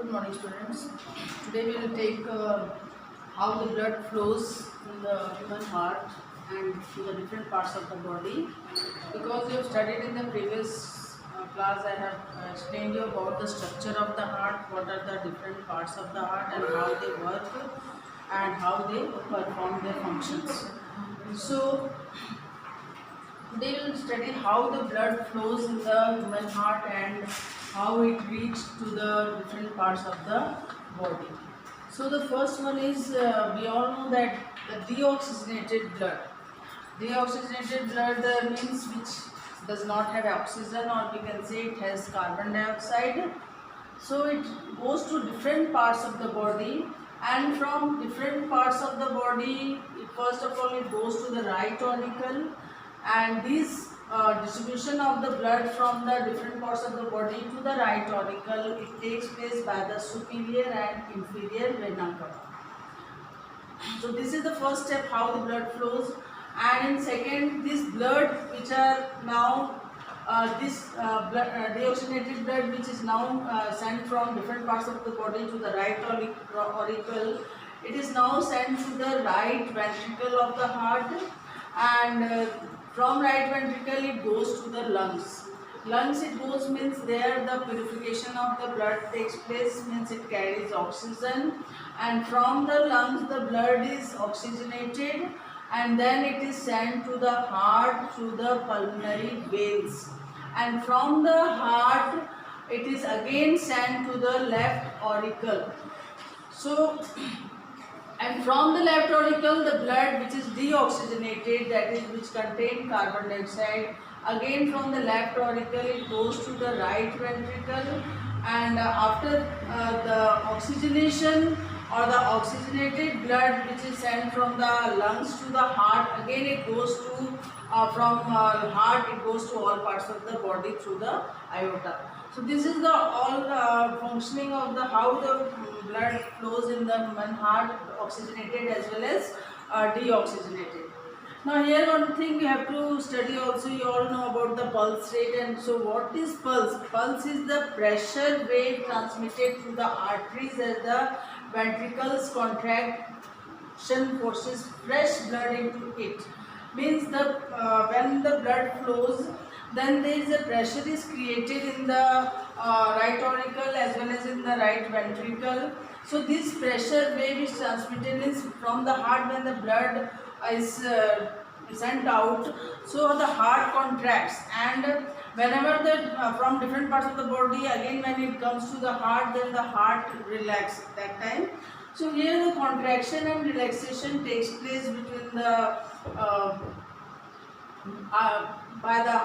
Good morning, students. Today we will take how the blood flows in the human heart and to the different parts of the body. Because you have studied in the previous class, I have explained you about the structure of the heart, what are the different parts of the heart and how they work and how they perform their functions. So they will study how the blood flows in the human heart and how it reaches to the different parts of the body. So the first one is we all know that the deoxygenated blood. Deoxygenated blood means which does not have oxygen, or we can say it has carbon dioxide. So it goes to different parts of the body, and from different parts of the body, first of all it goes to the right auricle, and this distribution of the blood from the different parts of the body to the right auricle, it takes place by the superior and inferior vena cava. So this is the first step, how the blood flows. And in second, this blood which are now deoxygenated blood which is now sent from different parts of the body to the right auricle, it is now sent to the right ventricle of the heart, and from right ventricle it goes to the lungs. Lungs it goes means there the purification of the blood takes place, means it carries oxygen, and from the lungs the blood is oxygenated and then it is sent to the heart through the pulmonary veins, and from the heart it is again sent to the left auricle. So and from the left auricle the blood which is deoxygenated, that is which contain carbon dioxide, again from the left auricle it goes to the right ventricle, and after the oxygenation or the oxygenated blood which is sent from the lungs to the heart, again it goes to from heart it goes to all parts of the body through the aorta. So this is the all functioning of the how the blood flows in the human heart, oxygenated as well as deoxygenated. Now here one thing we have to study also, you all know about the pulse rate. And so what is pulse? Pulse is the pressure wave transmitted through the arteries as the ventricles contraction forces fresh blood into it. Means the when the blood flows, then there is a pressure is created in the right auricle as well as in the right ventricle. So this pressure wave is transmitted is from the heart when the blood is sent out. So the heart contracts, and whenever the from different parts of the body, again when it comes to the heart, then the heart relaxes that time. So here the contraction and relaxation takes place between the by the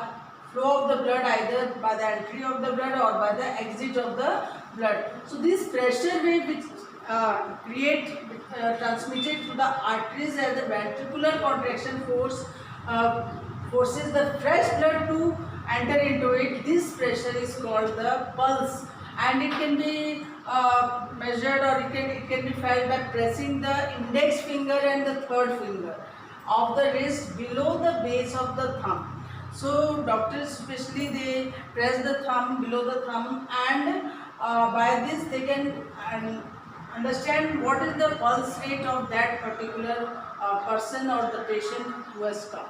flow of the blood, either by the entry of the blood or by the exit of the blood. So this pressure wave which transmitted to the arteries as the ventricular contraction force forces the fresh blood to enter into it. This pressure is called the pulse, and it can be measured, or it can be felt by pressing the index finger and the third finger of the wrist below the base of the thumb. So doctors especially they press the thumb below the thumb, and by this they can understand what is the pulse rate of that particular person or the patient who has come.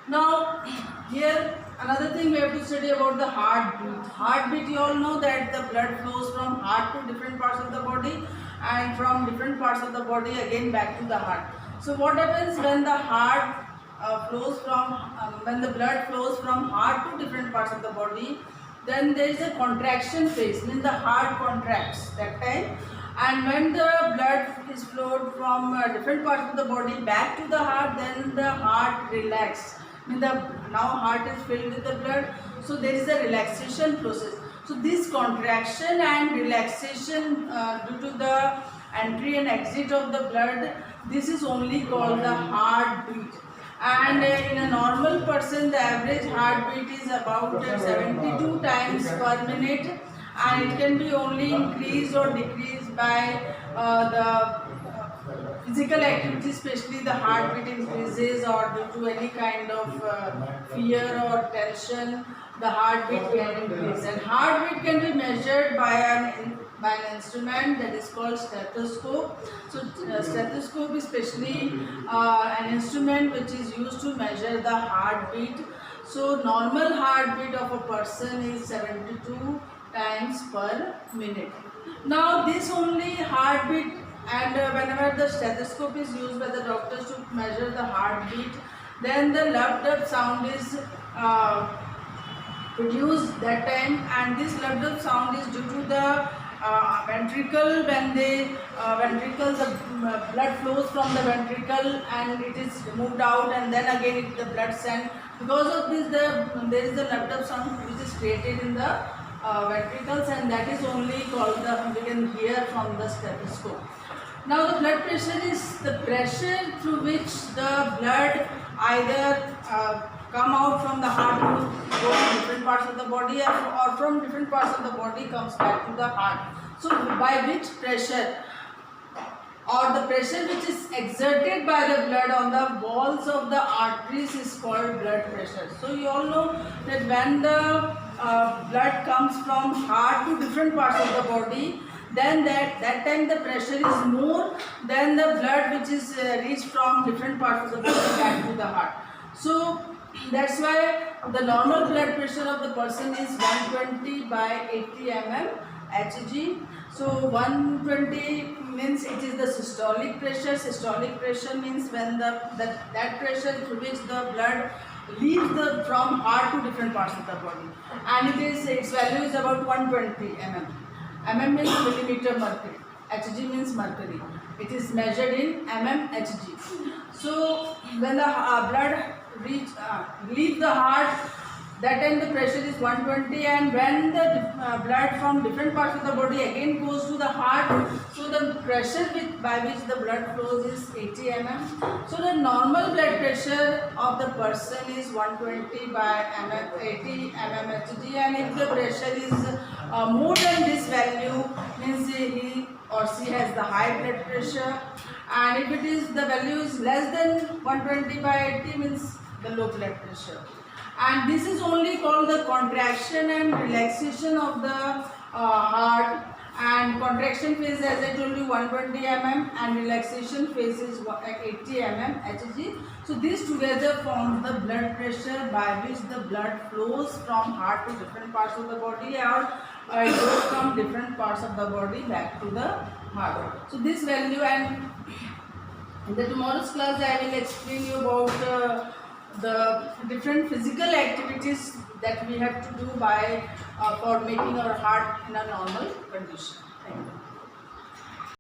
Now here another thing we have to study about the heartbeat. Heartbeat, you all know that the blood flows from heart to different parts of the body, and from different parts of the body again back to the heart. So what happens when the heart flows from when the blood flows from heart to different parts of the body, then there is a contraction phase, means the heart contracts that time. And when the blood is flowed from different parts of the body back to the heart, then the heart relaxes. Means the now heart is filled with the blood, so there is a relaxation process. So this contraction and relaxation due to the entry and exit of the blood, this is only called the heartbeat. And in a normal person the average heartbeat is about 72 times per minute, and it can be only increased or decreased by the physical activity, especially the heartbeat increases or due to any kind of fear or tension, the heartbeat can increase. And heartbeat can be measured by an instrument that is called stethoscope. So stethoscope is specially an instrument which is used to measure the heartbeat. So normal heartbeat of a person is 72 times per minute. Now this only heartbeat, and whenever the stethoscope is used by the doctors to measure the heartbeat, then the lumped up sound is produced that time, and this lumped up sound is due to the ventricle. When the blood flows from the ventricle and it is moved out, and then again the blood sent. Because of this, there is the lumped up sound which is created in the ventricles, and that is only called we can hear from the stethoscope. Now the blood pressure is the pressure through which the blood either come out from the heart to go to different parts of the body, or from different parts of the body comes back to the heart. So by which pressure, or the pressure which is exerted by the blood on the walls of the arteries is called blood pressure. So you all know that when the blood comes from heart to different parts of the body, then that time the pressure is more than the blood which is reached from different parts of the body back to the heart. So that's why the normal blood pressure of the person is 120 by 80 mm Hg. So 120 means it is the systolic pressure. Systolic pressure means when that pressure through which the blood leaves from heart to different parts of the body, and its value is about 120 mm. Mm means millimeter mercury. Hg means mercury. It is measured in mm Hg. So when the blood leaves the heart, that time the pressure is 120, and when the blood from different parts of the body again goes to the heart, so the pressure by which the blood flows is 80 mm. So the normal blood pressure of the person is 120 by 80 mm Hg, and if the pressure is more than this value, means he or she has the high blood pressure, and if it is the value is less than 120 by 80, means the low blood pressure. And this is only called the contraction and relaxation of the heart. And contraction phase, as I told you, 120 mm, and relaxation phase is 80 mm Hg. So these together form the blood pressure by which the blood flows from heart to different parts of the body, or it goes from different parts of the body back to the heart. So this value, and in the tomorrow's class I will explain you about the different physical activities that we have to do for making our heart in a normal condition. Thank you.